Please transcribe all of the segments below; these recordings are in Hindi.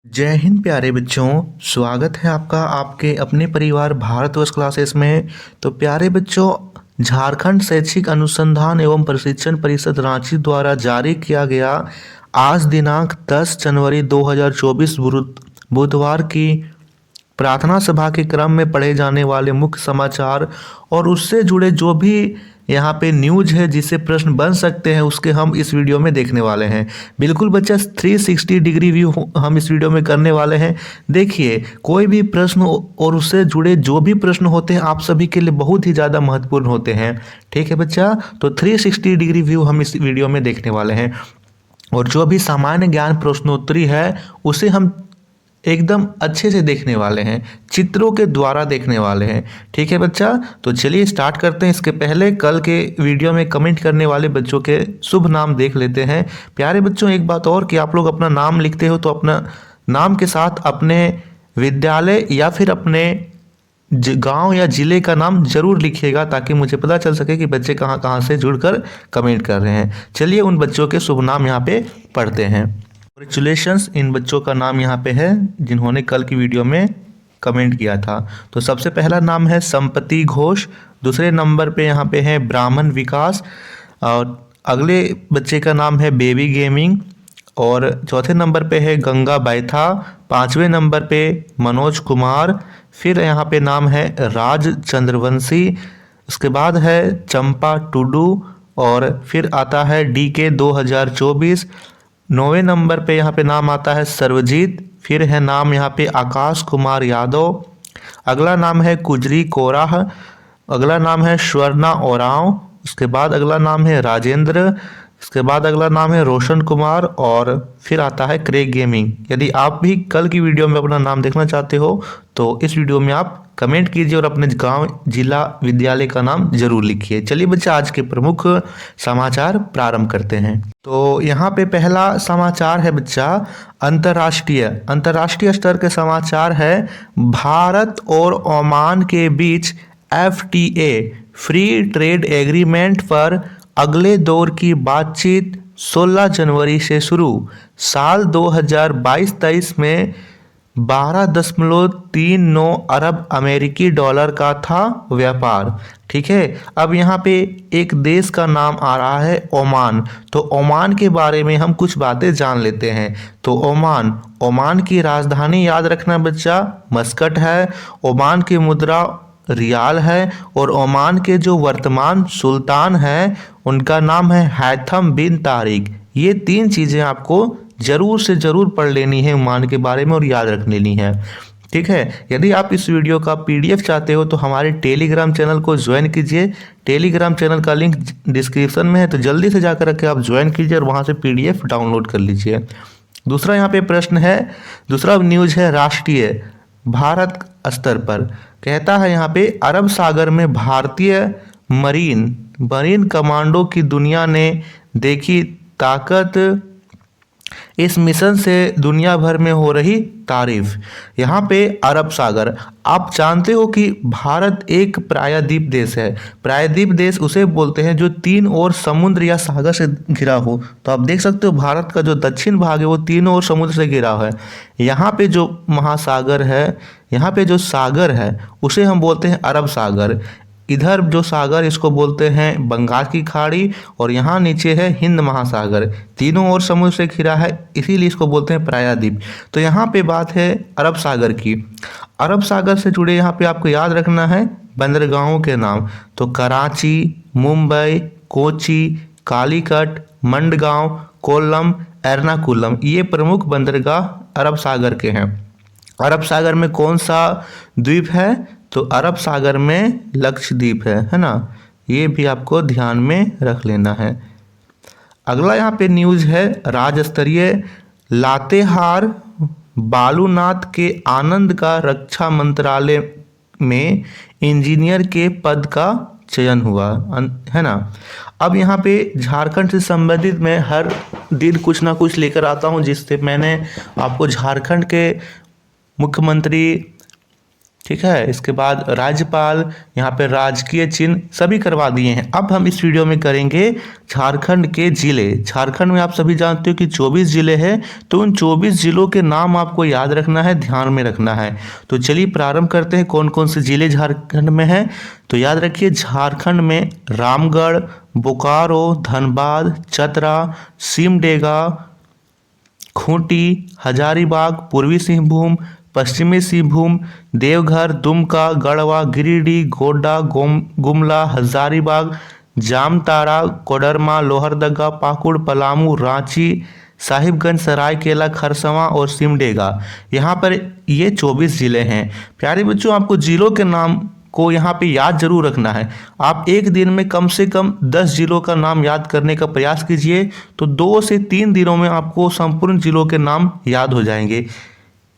जय हिंद प्यारे बच्चों। स्वागत है आपका आपके अपने परिवार भारतवर्ष क्लासेस में। तो प्यारे बच्चों, झारखंड शैक्षिक अनुसंधान एवं प्रशिक्षण परिषद रांची द्वारा जारी किया गया आज दिनांक 10 जनवरी 2024 बुधवार की प्रार्थना सभा के क्रम में पढ़े जाने वाले मुख्य समाचार और उससे जुड़े जो भी यहाँ पे न्यूज है जिससे प्रश्न बन सकते हैं उसके हम इस वीडियो में देखने वाले हैं। बिल्कुल बच्चा 360 डिग्री व्यू हम इस वीडियो में करने वाले हैं। देखिए, कोई भी प्रश्न और उससे जुड़े जो भी प्रश्न होते हैं आप सभी के लिए बहुत ही ज़्यादा महत्वपूर्ण होते हैं। ठीक है बच्चा, तो 360 डिग्री व्यू हम इस वीडियो में देखने वाले हैं और जो भी सामान्य ज्ञान प्रश्नोत्तरी है उसे हम एकदम अच्छे से देखने वाले हैं, चित्रों के द्वारा देखने वाले हैं। ठीक है बच्चा, तो चलिए स्टार्ट करते हैं। इसके पहले कल के वीडियो में कमेंट करने वाले बच्चों के शुभ नाम देख लेते हैं। प्यारे बच्चों, एक बात और कि आप लोग अपना नाम लिखते हो तो अपना नाम के साथ अपने विद्यालय या फिर अपने गांव या ज़िले का नाम जरूर लिखिएगा ताकि मुझे पता चल सके कि बच्चे कहाँ कहाँ से जुड़कर कमेंट कर रहे हैं। चलिए उन बच्चों के शुभ नाम यहाँ पे पढ़ते हैं। कॉन्ग्रेचुलेशंस इन बच्चों का नाम यहाँ पे है जिन्होंने कल की वीडियो में कमेंट किया था। तो सबसे पहला नाम है संपत्ति घोष, दूसरे नंबर पे यहाँ पे है ब्राह्मण विकास, और अगले बच्चे का नाम है बेबी गेमिंग, और चौथे नंबर पे है गंगा बैथा, पांचवें नंबर पे मनोज कुमार, फिर यहाँ पे नाम है राज चंद्रवंशी, उसके बाद है चंपा टुडू, और फिर आता है DK 2024। 9वें नंबर पे यहाँ पे नाम आता है सर्वजीत, फिर है नाम यहाँ पे आकाश कुमार यादव, अगला नाम है कुजरी कोराह, अगला नाम है स्वर्णा ओरांव, उसके बाद अगला नाम है राजेंद्र, इसके बाद अगला नाम है रोशन कुमार, और फिर आता है क्रेग गेमिंग। यदि आप भी कल की वीडियो में अपना नाम देखना चाहते हो तो इस वीडियो में आप कमेंट कीजिए और अपने गांव, जिला, विद्यालय का नाम जरूर लिखिए। चलिए बच्चा, आज के प्रमुख समाचार प्रारंभ करते हैं। तो यहाँ पे पहला समाचार है बच्चा अंतर्राष्ट्रीय स्तर के समाचार है। भारत और ओमान के बीच FTA फ्री ट्रेड एग्रीमेंट पर अगले दौर की बातचीत 16 जनवरी से शुरू। साल 2022-23 में 12.39 अरब अमेरिकी डॉलर का था व्यापार। ठीक है, अब यहाँ पे एक देश का नाम आ रहा है ओमान। तो ओमान के बारे में हम कुछ बातें जान लेते हैं। तो ओमान की राजधानी याद रखना बच्चा, मस्कट है। ओमान की मुद्रा रियाल है, और ओमान के जो वर्तमान सुल्तान हैं उनका नाम है हैथम बिन तारिक। ये तीन चीज़ें आपको जरूर से जरूर पढ़ लेनी है ओमान के बारे में और याद रख लेनी है। ठीक है, यदि आप इस वीडियो का PDF चाहते हो तो हमारे टेलीग्राम चैनल को ज्वाइन कीजिए। टेलीग्राम चैनल का लिंक डिस्क्रिप्शन में है, तो जल्दी से जाकर के आप ज्वाइन कीजिए और वहाँ से PDF डाउनलोड कर लीजिए। दूसरा यहाँ पे प्रश्न है, दूसरा न्यूज है राष्ट्रीय भारत स्तर पर। कहता है यहाँ पे अरब सागर में भारतीय मरीन कमांडो की दुनिया ने देखी ताकत, इस मिशन से दुनिया भर में हो रही तारीफ। यहाँ पे अरब सागर, आप जानते हो कि भारत एक प्रायद्वीप देश है। प्रायद्वीप देश उसे बोलते हैं जो 3 ओर समुद्र या सागर से घिरा हो। तो आप देख सकते हो भारत का जो दक्षिण भाग है वो 3 ओर समुद्र से घिरा है। यहाँ पे जो महासागर है, यहाँ पे जो सागर है उसे हम बोलते हैं अरब सागर। इधर जो सागर इसको बोलते हैं बंगाल की खाड़ी, और यहाँ नीचे है हिंद महासागर। तीनों ओर समुद्र से घिरा है, इसीलिए इसको बोलते हैं प्रायद्वीप। तो यहाँ पे बात है अरब सागर की। अरब सागर से जुड़े यहाँ पे आपको याद रखना है बंदरगाहों के नाम। तो कराची, मुंबई, कोची, कालीकट, मंडगांव, कोल्लम, एर्नाकुलम, ये प्रमुख बंदरगाह अरब सागर के हैं। अरब सागर में कौन सा द्वीप है? तो अरब सागर में लक्षद्वीप है ना। ये भी आपको ध्यान में रख लेना है। अगला यहाँ पे न्यूज है राज्य स्तरीय लातेहार बालूनाथ के आनंद का रक्षा मंत्रालय में इंजीनियर के पद का चयन हुआ है ना। अब यहाँ पे झारखंड से संबंधित मैं हर दिन कुछ ना कुछ लेकर आता हूँ, जिससे मैंने आपको झारखंड के मुख्यमंत्री ठीक है। इसके बाद राज्यपाल, यहाँ पे राजकीय चिन्ह सभी करवा दिए हैं। अब हम इस वीडियो में करेंगे झारखंड के जिले। झारखंड में आप सभी जानते हो कि 24 जिले हैं, तो उन 24 जिलों के नाम आपको याद रखना है, ध्यान में रखना है। तो चलिए प्रारंभ करते हैं कौन कौन से जिले झारखंड में हैं। तो याद रखिए झारखंड में रामगढ़, बोकारो, धनबाद, चतरा, सिमडेगा, खूंटी, हजारीबाग, पूर्वी सिंहभूम, पश्चिमी सिंहभूम, देवघर, दुमका, गढ़वा, गिरिडीह, गोड्डा, गुमला, हजारीबाग, जामताड़ा, कोडरमा, लोहरदगा, पाकुड़, पलामू, रांची, साहिबगंज, सरायकेला, खरसवां और सिमडेगा। यहाँ पर ये 24 जिले हैं। प्यारे बच्चों, आपको जिलों के नाम को यहाँ पे याद जरूर रखना है। आप एक दिन में कम से कम 10 जिलों का नाम याद करने का प्रयास कीजिए, तो 2 से 3 दिनों में आपको संपूर्ण जिलों के नाम याद हो जाएंगे।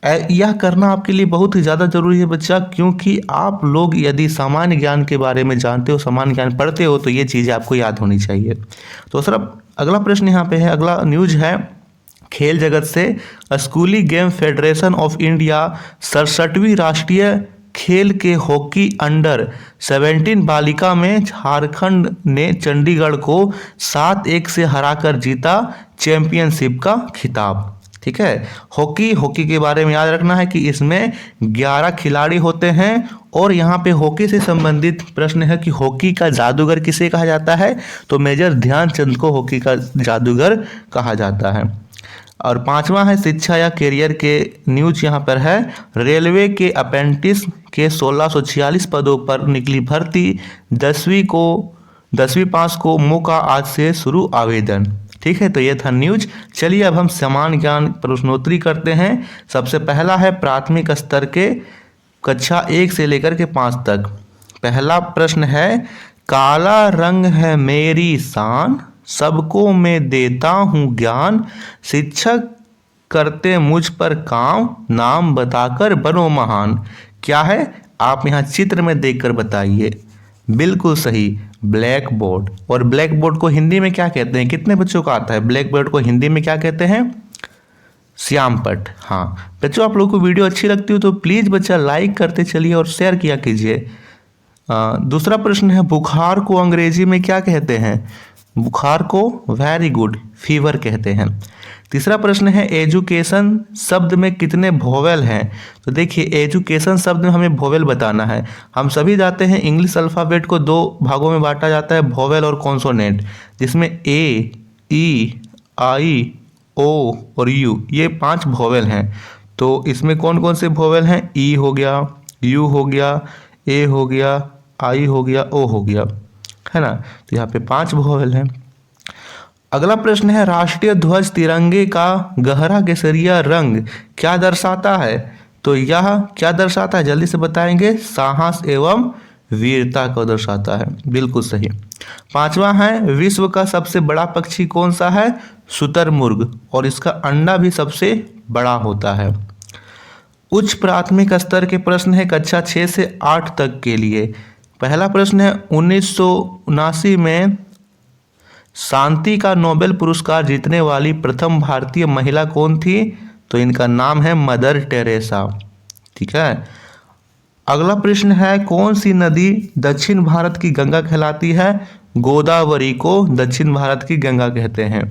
यह करना आपके लिए बहुत ही ज़्यादा जरूरी है बच्चा, क्योंकि आप लोग यदि सामान्य ज्ञान के बारे में जानते हो, सामान्य ज्ञान पढ़ते हो, तो ये चीज़ें आपको याद होनी चाहिए। तो सर अगला प्रश्न यहाँ पे है, अगला न्यूज है खेल जगत से। स्कूली गेम फेडरेशन ऑफ इंडिया 67वीं राष्ट्रीय खेल के हॉकी अंडर 17 बालिका में झारखंड ने चंडीगढ़ को 7-1 से हराकर जीता चैंपियनशिप का खिताब। ठीक है, हॉकी के बारे में याद रखना है कि इसमें 11 खिलाड़ी होते हैं। और यहाँ पे हॉकी से संबंधित प्रश्न है कि हॉकी का जादूगर किसे कहा जाता है, तो मेजर ध्यानचंद को हॉकी का जादूगर कहा जाता है। और 5वां है शिक्षा या करियर के न्यूज यहाँ पर है। रेलवे के अप्रेंटिस के 1646 पदों पर निकली भर्ती, 10वीं पास को मौका, आज से शुरू आवेदन। ठीक है, तो ये था न्यूज। चलिए अब हम सामान्य ज्ञान प्रश्नोत्तरी करते हैं। सबसे पहला है प्राथमिक स्तर के कक्षा 1 से लेकर के 5 तक। पहला प्रश्न है, काला रंग है मेरी शान, सबको मैं देता हूँ ज्ञान, शिक्षक करते मुझ पर काम, नाम बताकर बनो महान। क्या है, आप यहाँ चित्र में देखकर बताइए। बिल्कुल सही, ब्लैक बोर्ड। और ब्लैक बोर्ड को हिंदी में क्या कहते हैं, कितने बच्चों को आता है ब्लैक बोर्ड को हिंदी में क्या कहते हैं? श्यामपट। हाँ बच्चों, आप लोगों को वीडियो अच्छी लगती हो तो प्लीज़ बच्चा लाइक करते चलिए और शेयर किया कीजिए। दूसरा प्रश्न है, बुखार को अंग्रेजी में क्या कहते हैं? बुखार को वेरी गुड, फीवर कहते हैं। तीसरा प्रश्न है, एजुकेशन शब्द में कितने वोवेल हैं? तो देखिए, एजुकेशन शब्द में हमें वोवेल बताना है। हम सभी जानते हैं इंग्लिश अल्फ़ाबेट को 2 भागों में बांटा जाता है, वोवेल और कॉन्सोनेंट, जिसमें ए, ई, आई, ओ और यू, ये 5 वोवेल हैं। तो इसमें कौन कौन से वोवेल हैं? ई हो गया, यू हो गया, ए हो गया, आई हो गया, ओ हो गया, है ना। तो यहाँ पे 5 वोवेल हैं। अगला प्रश्न है, राष्ट्रीय ध्वज तिरंगे का गहरा केसरिया रंग क्या दर्शाता है? तो यह क्या दर्शाता है, जल्दी से बताएंगे? साहस एवं वीरता को दर्शाता है। बिल्कुल सही। 5वां है, विश्व का सबसे बड़ा पक्षी कौन सा है? शुतुरमुर्ग, और इसका अंडा भी सबसे बड़ा होता है। उच्च प्राथमिक स्तर के प्रश्न है कक्षा 6 से 8 तक के लिए। पहला प्रश्न है, 1979 में शांति का नोबेल पुरस्कार जीतने वाली प्रथम भारतीय महिला कौन थी? तो इनका नाम है मदर टेरेसा। ठीक है। अगला प्रश्न है, कौन सी नदी दक्षिण भारत की गंगा कहलाती है? गोदावरी को दक्षिण भारत की गंगा कहते हैं।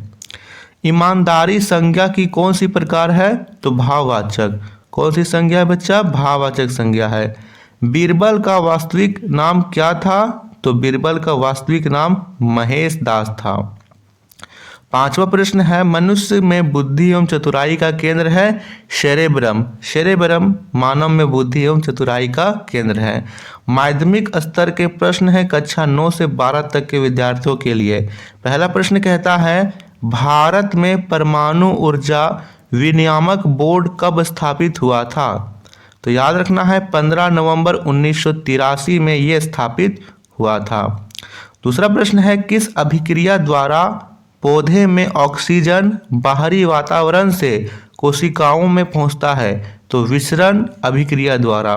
ईमानदारी संज्ञा की कौन सी प्रकार है? तो भाववाचक। कौन सी संज्ञा है बच्चा? भाववाचक संज्ञा है। बीरबल का वास्तविक नाम क्या था? तो बीरबल का वास्तविक नाम महेश दास था। 5वां प्रश्न है, मनुष्य में बुद्धि एवं चतुराई का केंद्र है सेरेब्रम। सेरेब्रम मानव में बुद्धि एवं चतुराई का केंद्र है। माध्यमिक स्तर के प्रश्न है कक्षा 9 से 12 तक के विद्यार्थियों के लिए। पहला प्रश्न कहता है, भारत में परमाणु ऊर्जा विनियामक बोर्ड कब स्थापित हुआ था? तो याद रखना है 15 नवंबर 1983 में यह स्थापित हुआ था। दूसरा प्रश्न है, किस अभिक्रिया द्वारा पौधे में ऑक्सीजन बाहरी वातावरण से कोशिकाओं में पहुंचता है? तो विसरण अभिक्रिया द्वारा।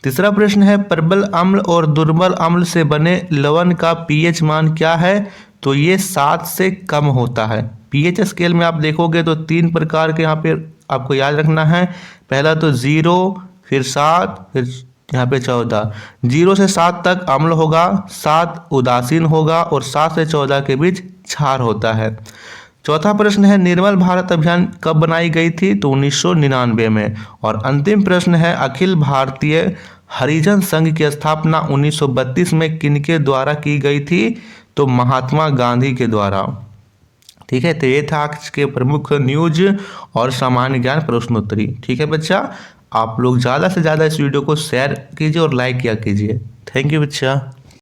तीसरा प्रश्न है, प्रबल अम्ल और दुर्बल अम्ल से बने लवण का पीएच मान क्या है? तो ये 7 से कम होता है। पीएच स्केल में आप देखोगे तो 3 प्रकार के यहाँ पे आपको याद रखना है। पहला तो 0, फिर 7, फिर यहाँ पे 14। 0 से 7 तक अम्ल होगा, 7 उदासीन होगा और 7 से 14 के बीच क्षार होता है। चौथा प्रश्न है निर्मल भारत अभियान कब बनाई गई थी? तो 1999 में। और अंतिम प्रश्न है अखिल भारतीय हरिजन संघ की स्थापना 1932 में किनके द्वारा की गई थी? तो महात्मा गांधी के द्वारा। ठीक है, तो ये था आज के प्रमुख न्यूज और सामान्य ज्ञान प्रश्नोत्तरी। ठीक है बच्चा, आप लोग ज़्यादा से ज़्यादा इस वीडियो को शेयर कीजिए और लाइक किया कीजिए। थैंक यू बच्चा।